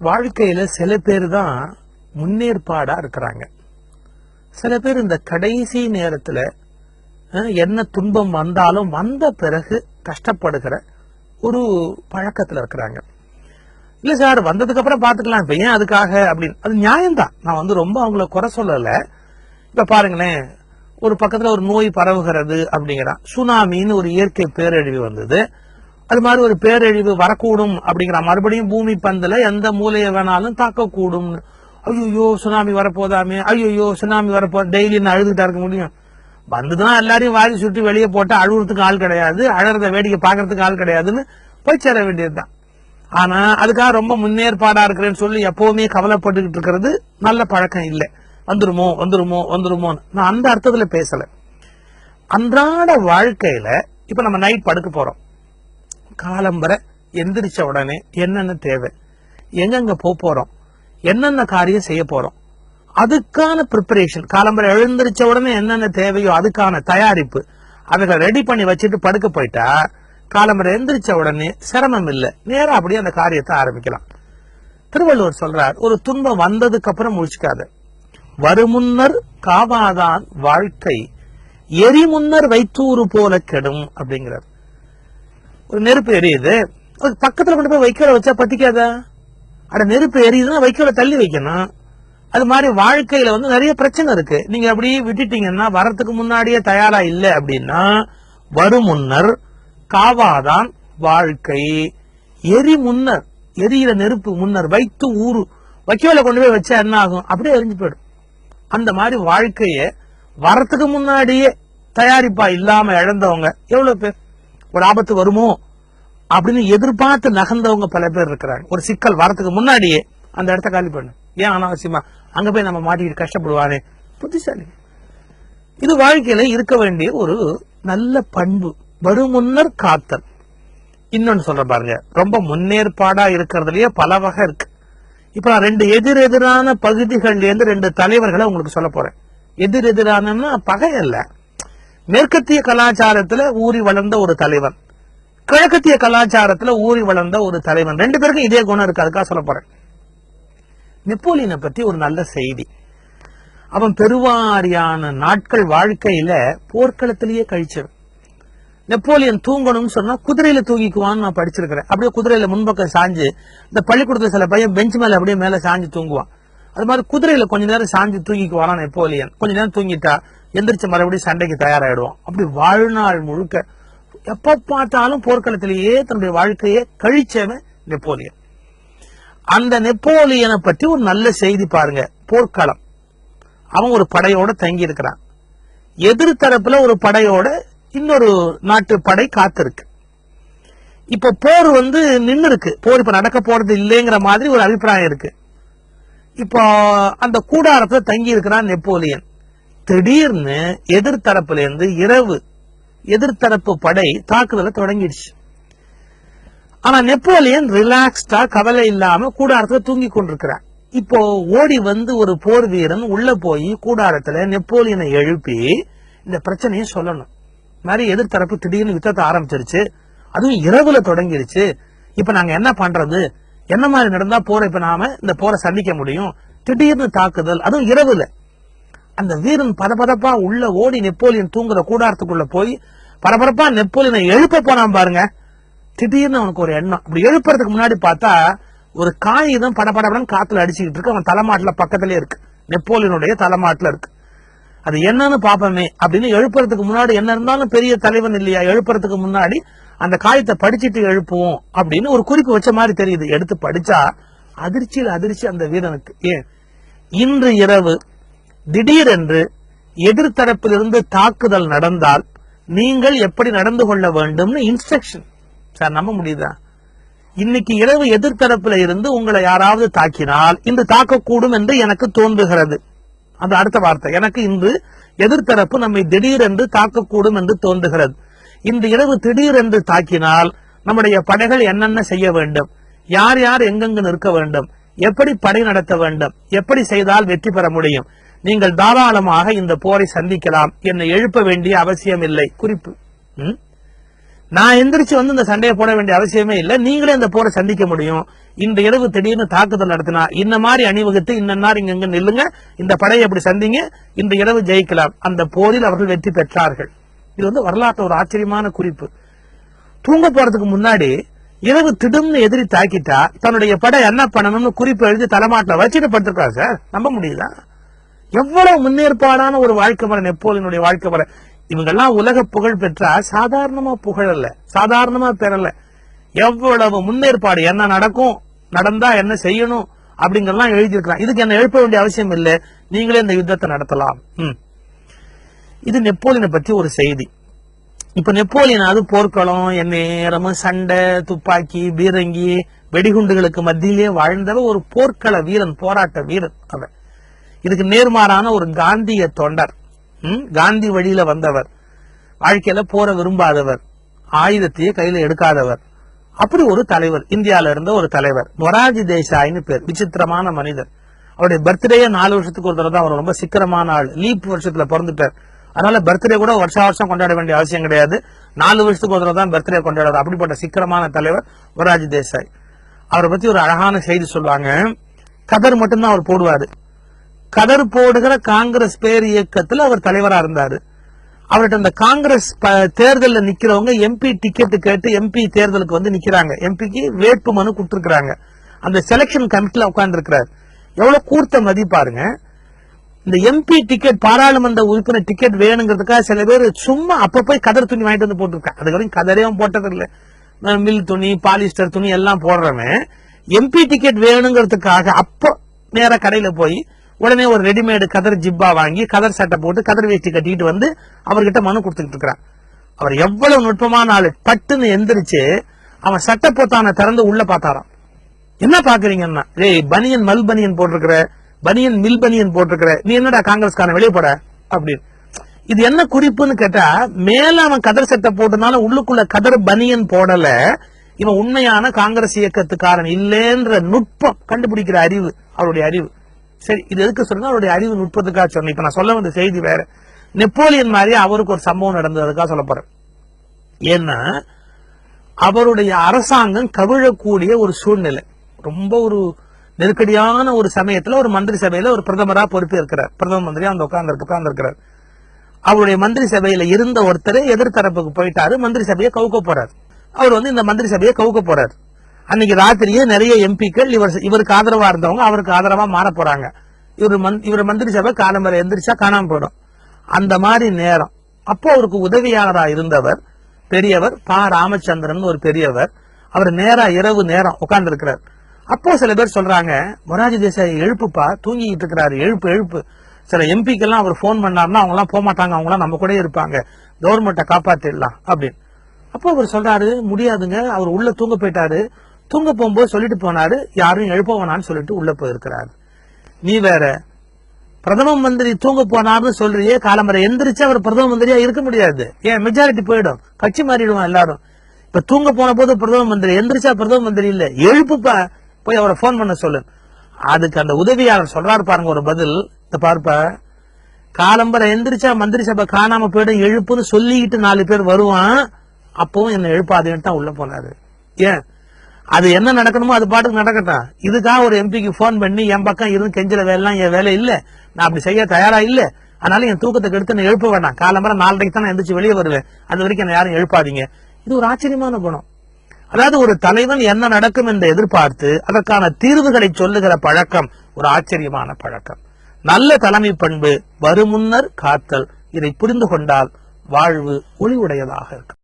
வாழ்க்கையில சில பேர் தான் முன்னேற்பாடா இருக்கிறாங்க. சில பேர் இந்த கடைசி நேரத்துல என்ன துன்பம் வந்தாலும் வந்த பிறகு கஷ்டப்படுகிற ஒரு பழக்கத்துல இருக்கிறாங்க. இல்ல சார், வந்ததுக்கு அப்புறம் பாத்துக்கலாம், இப்ப ஏன் அதுக்காக அப்படின்னு. அது நியாயம்தான், நான் ரொம்ப அவங்கள குறை சொல்லல. இப்ப பாருங்களேன், ஒரு பக்கத்துல ஒரு நோய் பரவுகிறது அப்படிங்கிறான். சுனாமின்னு ஒரு இயற்கை பேரழிவு வந்தது. அது மாதிரி ஒரு பேரழிவு வரக்கூடும் அப்படிங்கிற, மறுபடியும் பூமி பந்துல எந்த மூலையை வேணாலும் தாக்கக்கூடும். ஐயோ சுனாமி வரப்போதாமே, ஐயோ சுனாமி வரப்போ, டெய்லி அழுதுகிட்டா இருக்க முடியும்? வந்துதான் எல்லாரையும் வாரி சுற்றி வெளியே போட்டா அழுகுறதுக்கு ஆள் கிடையாது, அழறத வேடிக்கை பாக்குறதுக்கு ஆள் கிடையாதுன்னு போய் சேர வேண்டியதுதான். ஆனா அதுக்காக ரொம்ப முன்னேற்பாடா இருக்கிறேன்னு சொல்லி எப்பவுமே கவலைப்பட்டுக்கிட்டு இருக்கிறது நல்ல பழக்கம் இல்லை. வந்துருமோ வந்துருமோ வந்துருமோ, நான் அந்த அர்த்தத்துல பேசல. அன்றாட வாழ்க்கையில இப்ப நம்ம நைட் படுக்க போறோம். காலம்பரை எந்திரிச்ச உடனே என்னென்ன தேவை, எங்கெங்க போறோம், என்னென்ன காரியம் செய்ய போறோம், அதுக்கான ப்ரிப்பரேஷன், காலம்பரை எழுந்திரிச்ச உடனே என்னென்ன தேவையோ அதுக்கான தயாரிப்பு, அதை ரெடி பண்ணி வச்சுட்டு படுக்க போயிட்டா காலம்பரை எந்திரிச்ச உடனே சிரமம் இல்லை, நேரம் அப்படியே அந்த காரியத்தை ஆரம்பிக்கலாம். திருவள்ளுவர் சொல்றார், ஒரு துன்பம் வந்ததுக்கு அப்புறம் முடிச்சுக்காத, வருமுன்னர் காவாதான் வாழ்க்கை, எரி முன்னர் வைத்தூறு போல கெடும் அப்படிங்கிறார். ஒரு நெருப்பு எரியுது, பக்கத்துல கொண்டு போய் வைக்கோல வச்சா பத்திக்காதா? அட, நெருப்பு எரியுதுன்னா வைக்கோல தள்ளி வைக்கணும். அது மாதிரி வாழ்க்கையில நிறைய பிரச்சனை இருக்கு. நீங்க அப்படியே விட்டுட்டீங்கன்னா, வரத்துக்கு முன்னாடியே தயாரா இல்லை அப்படின்னா, வரும் முன்னர் காவாதான் வாழ்க்கை, எரி முன்னர், எரியிற நெருப்பு முன்னர் வைத்து ஊறு, வைக்கோல கொண்டு போய் வச்சா என்ன ஆகும்? அப்படியே எரிஞ்சு போயிடும். அந்த மாதிரி வாழ்க்கைய வரத்துக்கு முன்னாடியே தயாரிப்பா இல்லாம இழந்தவங்க எவ்வளவு பேர்? ஒரு ஆபத்து வருமோ அப்படின்னு எதிர்பார்த்து நகர்ந்தவங்க பல பேர் இருக்கிறாங்க. ஒரு சிக்கல் வரத்துக்கு முன்னாடியே அந்த இடத்த காலி பண்ணு, ஏன் அனாவசியமா அங்க போய் நம்ம மாட்டிக்கிட்டு கஷ்டப்படுவானே. புத்திசாலி. இது வாழ்க்கையில இருக்க வேண்டிய ஒரு நல்ல பண்பு, வரும் முன்னர் காத்தல். இன்னொன்னு சொல்ற பாருங்க, ரொம்ப முன்னேற்பாடா இருக்கிறதுலயே பல வகை இருக்கு. இப்ப நான் ரெண்டு எதிரெதிரான பகுதிகள்ல இருந்து ரெண்டு தலைவர்களை உங்களுக்கு சொல்ல போறேன். எதிரெதிரான பகை அல்ல. மேற்கத்திய கலாச்சாரத்துல ஊறி வளர்ந்த ஒரு தலைவன், கிழக்கத்திய கலாச்சாரத்துல ஊறி வளர்ந்த ஒரு தலைவன், ரெண்டு பேருக்கும் இதே குணம் இருக்கு. அதுக்காக சொல்ல போறேன். நெப்போலியனை பத்தி ஒரு நல்ல செய்தி. அவன் பெருவாரியான நாட்கள் வாழ்க்கையில போர்க்களத்திலேயே கழிச்சவன். நெப்போலியன் தூங்கணும்னு சொன்னா குதிரையில தூங்கிக்குவான்னு நான் படிச்சிருக்கிறேன். அப்படியே குதிரையில முன்பக்கம் சாஞ்சு, இந்த பள்ளிக்கூடத்துல சில பையன் பெஞ்ச் மேல அப்படியே மேல சாஞ்சு தூங்குவான். அது மாதிரி குதிரையில கொஞ்ச நேரம் சாஞ்சு தூங்கிக்குவானா நெப்போலியன். கொஞ்ச நேரம் தூங்கிட்டா எந்திரிச்சு மறுபடியும் சண்டைக்கு தயாராயிடுவான். அப்படி வாழ்நாள் முழுக்க எப்ப பார்த்தாலும் போர்க்களத்திலேயே தன்னுடைய வாழ்க்கையை கழிச்சவன் நெப்போலியன். அந்த நெப்போலியனை பற்றி ஒரு நல்ல செய்தி பாருங்க. போர்க்களம், அவன் ஒரு படையோட தங்கி இருக்கிறான். எதிர்த்தரப்புல ஒரு படையோட இன்னொரு நாட்டு படை காத்திருக்கு. இப்ப போர் நின்னு இருக்கு, போர் இப்ப நடக்க போறது இல்லைங்கிற மாதிரி ஒரு அபிப்பிராயம் இருக்கு. இப்போ அந்த கூடாரத்துல தங்கி இருக்கிறான் நெப்போலியன். திடீர்னு எதிர்த்தரப்புல இருந்து இரவு எதிர்த்தரப்பு படை தாக்குதலை தொடங்கிடுச்சு. ஆனா நெப்போலியன் ரிலாக்ஸ்டா, கவலை இல்லாம கூடாரத்துல தூங்கி கொண்டிருக்கிறான். இப்போ ஓடி ஒரு போர் வீரன் உள்ள போய் கூடாரத்துல நெப்போலியனை எழுப்பி இந்த பிரச்சனையை சொல்லணும். மாதிரி எதிர்த்தரப்பு திடீர்னு யுத்தத்தை ஆரம்பிச்சிருச்சு, அதுவும் இரவுல தொடங்கிடுச்சு, இப்ப நாங்க என்ன பண்றது, என்ன மாதிரி நடந்தா போற இப்ப நாம இந்த போரை சந்திக்க முடியும், திடீர்னு தாக்குதல், அதுவும் இரவுல. அந்த வீரன் பரபரப்பா உள்ள ஓடி நெப்போலியன் தூங்குற கூடாரத்துக்குள்ள போய் பரபரப்பா நெப்போலியனை எழுப்ப போனான் பாருங்க. திடீர்னு அவனுக்கு ஒரு எண்ணம். அப்படி எழுப்புறதுக்கு முன்னாடி பார்த்தா ஒரு காகிதம் படபடபடன்னு காத்துல அடிச்சுக்கிட்டு இருக்கு. அவன் தலைமாட்டுல பக்கத்திலே இருக்கு, நெப்போலியனுடைய தலைமாட்டுல இருக்கு. அது என்னன்னு பாப்பமே அப்படின்னு எழுப்புறதுக்கு முன்னாடி, என்ன இருந்தாலும் பெரிய தலைவன் இல்லையா, எழுப்புறதுக்கு முன்னாடி அந்த காயத்தை படிச்சுட்டு எழுப்புவோம் அப்படின்னு ஒரு குறிப்பு வச்ச மாதிரி தெரியுது. எடுத்து படிச்சா அதிர்ச்சியில் அதிர்ச்சி அந்த வீரனுக்கு. ஏன், இன்று இரவு திடீரென்று எதிர்த்தரப்பிலிருந்து தாக்குதல் நடந்தால் நீங்கள் எப்படி நடந்து கொள்ள வேண்டும்னு இன்ஸ்ட்ரக்ஷன். சார், நம்ப முடியுதா? இன்னைக்கு இரவு எதிர்த்தரப்புல இருந்து உங்களை யாராவது தாக்கினால் இன்று தாக்கக்கூடும் என்று எனக்கு தோன்றுகிறது. அந்த அடுத்த வார்த்தை, எனக்கு இன்று எதிர்த்தரப்பு நம்மை திடீரென்று தாக்கக்கூடும் என்று தோன்றுகிறது. இந்த இரவு திடீரென்று தாக்கினால் நம்முடைய படைகள் என்னென்ன செய்ய வேண்டும், யார் யார் எங்கெங்கு நிற்க வேண்டும், எப்படி படை நடத்த வேண்டும், எப்படி செய்தால் வெற்றி பெற முடியும், நீங்கள் தாராளமாக இந்த போரை சந்திக்கலாம், என்னை எழுப்ப வேண்டிய அவசியம் இல்லை. குறிப்பு, நான் எந்திரிச்சு வந்து இந்த சண்டையை போட வேண்டிய அவசியமே இல்லை, நீங்களே இந்த போரை சந்திக்க முடியும். இந்த இரவு திடீர்னு தாக்குதல் நடத்தினா இந்த மாதிரி அணிவகுத்து இன்ன இங்க நில்லுங்க, இந்த படையை அப்படி சந்திங்க, இந்த இரவு ஜெயிக்கலாம். அந்த போரில் அவர்கள் வெற்றி பெற்றார்கள். இது வந்து வரலாற்று ஒரு ஆச்சரியமான குறிப்பு. தூங்க போறதுக்கு முன்னாடி இரவு திடும்னு எதிரி தாக்கிட்டா தன்னுடைய படை என்ன பண்ணணும்னு குறிப்பு எழுதி தலைமாட்டில் வச்சுட்டு படுத்திருக்காரு சார். நம்ப முடியுதா? எவ்வளவு முன்னேற்பாடான ஒரு வாழ்க்கை முறை நெப்போலியனுடைய வாழ்க்கை முறை. இவங்கெல்லாம் உலக புகழ் பெற்றா சாதாரணமா புகழல்ல, சாதாரணமா பெறல. எவ்வளவு முன்னேற்பாடு, என்ன நடக்கும், நடந்தா என்ன செய்யணும் அப்படிங்கறதெல்லாம் எழுதியிருக்கிறான். இதுக்கு என்ன எழுப்ப வேண்டிய அவசியம் இல்லை, நீங்களே இந்த யுத்தத்தை நடத்தலாம். இது நெப்போலியனை பற்றி ஒரு செய்தி. இப்ப நெப்போலியன் அது போர்க்களம், நேரமும் சண்டை, துப்பாக்கி, பீரங்கி, வெடிகுண்டுகளுக்கு மத்தியிலே வாழ்ந்தவர் ஒரு போர்க்கள வீரன், போராட்ட வீரன் அவன். இதுக்கு நேர்மாறான ஒரு காந்திய தொண்டர், காந்தி வழியில வந்தவர், வாழ்க்கையில போற விரும்பாதவர், ஆயுதத்தையே கையில எடுக்காதவர், அப்படி ஒரு தலைவர், இந்தியால இருந்த ஒரு தலைவர், மொரார்ஜி தேசாய்னு பேர். விசித்திரமான மனிதர். அவருடைய பர்த்டே 4 வருஷத்துக்கு ஒரு தடவை தான். அவர் ரொம்ப சிக்கனமான ஆள், லீப் வருஷத்துல பிறந்துட்டார். அதனால பர்த்டே கூட வருஷம் கொண்டாட வேண்டிய அவசியம் கிடையாது, 4 வருஷத்துக்கு ஒரு தடவை தான் பர்த்டே கொண்டாடுறது. அப்படிப்பட்ட சிக்கனமான தலைவர் மொரார்ஜி தேசாய். அவரை பத்தி ஒரு அழகான செய்தி சொல்லுவாங்க. கதர் மட்டும்தான் அவர் போடுவாரு. கதர் போடுகிற காங்கிரஸ் பேர் இயக்கத்தில் அவர் தலைவரா இருந்தாரு. அவர்கிட்ட இந்த காங்கிரஸ் தேர்தலில் நிக்கிறவங்க எம்பி டிக்கெட் கேட்டு எம்பி தேர்தலுக்கு வந்து நிக்கிறாங்க. எம்பிக்கு வேட்பு மனு கொடுத்திருக்கிறாங்க. அந்த செலக்ஷன் கமிட்டில உட்கார்ந்து இருக்கிறார். எவ்வளவு கூர்த்த மதிப்பாருங்க. இந்த எம்பி டிக்கெட், பாராளுமன்ற உறுப்பினர் டிக்கெட் வேணுங்கிறதுக்காக சில பேர் சும்மா அப்ப போய் கதர் துணி வாங்கிட்டு வந்து போட்டிருக்காங்க. அதுக்கப்புறம் கதரையும் போட்டது இல்லை, மில் துணி, பாலிஸ்டர் துணி எல்லாம் போடுறவன் எம்பி டிக்கெட் வேணுங்கிறதுக்காக அப்போ நேர கடையில போய் உடனே ஒரு ரெடிமேடு கதர் ஜிப்பா வாங்கி கதர் சட்டை போட்டு கதர் வேஷ்டி கட்டிட்டு வந்து அவர்கிட்ட மனு கொடுத்துட்டு இருக்கிறான். அவர் எவ்வளவு நுட்பமான ஆளு. பட்டுன்னு எந்திரிச்சு அவன் சட்டை போத்தான திறந்து உள்ள பார்த்தாராம். என்ன பாக்குறீங்கன்னா, பனியன் மல் பனியன் போட்டிருக்கிற, பனியன் மில் பனியன் போட்டிருக்கிற, நீ என்னடா காங்கிரஸ்காரன் வெளியே போட அப்படின்னு. இது என்ன குறிப்புன்னு கேட்டா, மேல அவன் கதர் சட்டை போட்டனால உள்ளுக்குள்ள கதர் பனியன் போடல, இவன் உண்மையான காங்கிரஸ் இயக்கத்துக்காரன் இல்லைன்ற நுட்பம் கண்டுபிடிக்கிற அறிவு அவருடைய அறிவு. சரி, இது எதுக்கு சொல்றேன், அவருடைய அறிவு நுட்பத்துக்காக சொன்னேன். இப்ப நான் சொல்ல வந்த செய்தி வேற. நெப்போலியன் மாதிரி அவருக்கு ஒரு சம்பவம் நடந்ததுக்காக சொல்ல போறேன். ஏன்னா அவருடைய அரசாங்கம் கவிழக்கூடிய ஒரு சூழ்நிலை, ரொம்ப ஒரு நெருக்கடியான ஒரு சமயத்துல ஒரு மந்திரி சபையில ஒரு பிரதமரா பொறுப்பு இருக்கிறார். பிரதம மந்திரியா அந்த உட்கார்ந்து இருக்கிறார். அவருடைய மந்திரி சபையில இருந்த ஒருத்தர் எதிர்த்தரப்புக்கு போயிட்டாரு, மந்திரி சபையை கவுக்க போறாரு. அவர் வந்து இந்த மந்திரி சபையை கவுக்க போறாரு. அன்னைக்கு ராத்திரியே நிறைய எம்பிக்கள் இவருக்கு ஆதரவா இருந்தவங்க அவருக்கு ஆதரவா மாற போறாங்க. இவர் மந்திரி சபை காலம்பரை எந்திரிச்சா காணாம போயிடும். அந்த மாதிரி நேரம். அப்போ அவருக்கு உதவியாளரா இருந்தவர் பெரியவர் பா ராமச்சந்திரன் ஒரு பெரியவர். அவர் நேரா இரவு நேரம் உட்கார்ந்து இருக்கிறார். அப்போ சில பேர் சொல்றாங்க, மொரார்ஜி தேசாய் எழுப்புப்பா, தூங்கிட்டு இருக்கிறாரு, எழுப்பு எழுப்பு. சில எம்பிக்கெல்லாம் அவர் போன் பண்ணாருன்னா அவங்க எல்லாம் போக மாட்டாங்க, அவங்க எல்லாம் நம்ம கூட இருப்பாங்க, கவர்மெண்ட்டை காப்பாத்திடலாம் அப்படின்னு. அப்போ அவர் சொல்றாரு, முடியாதுங்க, அவர் உள்ள தூங்க போயிட்டாரு. தூங்க போகும்போது சொல்லிட்டு போனாரு, யாரும் எழுப்ப வேணான்னு சொல்லிட்டு உள்ள போயிருக்கிறாரு. நீ வேற பிரதம மந்திரி தூங்க போனார்னு சொல்றியே, காலம்பரை எந்திரிச்சு அவர் பிரதம மந்திரியா இருக்க முடியாது. ஏன், மெஜாரிட்டி போயிடும், கட்சி மாறிடுவான் எல்லாரும். இப்ப தூங்க போன போது பிரதம மந்திரி, எந்திரிச்சா பிரதம மந்திரி இல்ல, எழுப்புப்பா, போய் அவரை போன் பண்ண சொல்லு. அதுக்கு அந்த உதவியாளர் சொல்றாரு பாருங்க ஒரு பதில், பார்ப்ப காலம்பரை எந்திரிச்சா மந்திரி சபை காணாம போயிடும், எழுப்புன்னு சொல்லிக்கிட்டு 4 பேர் வருவான், அப்பவும் என்ன எழுப்பாதுன்னு தான் உள்ள போனாரு. ஏன், அது என்ன நடக்கணுமோ அது பாட்டுக்கு நடக்கட்டும். இதுக்காக ஒரு எம்பிக்கு போன் பண்ணி என் பக்கம் இருந்து கெஞ்சல வேலைலாம் என் வேலை இல்ல, நான் அப்படி செய்ய தயாரா இல்ல, அதனால என் தூக்கத்தை கெடுத்து நான் எழுப்ப வேண்டாம், காலம்பரை 4:30 தான் நான் எந்திரிச்சு வெளியே வருவேன், அது வரைக்கும் என்ன யாரும் எழுப்பாதீங்க. இது ஒரு ஆச்சரியமான குணம். அதாவது ஒரு தலைவன் என்ன நடக்கும் என்று எதிர்பார்த்து அதற்கான தீர்வுகளை சொல்லுகிற பழக்கம் ஒரு ஆச்சரியமான பழக்கம். நல்ல தலைமை பண்பு வருமுன்னர் காத்தல். இதை புரிந்து கொண்டால் வாழ்வு ஒளி உடையதாக இருக்கும்.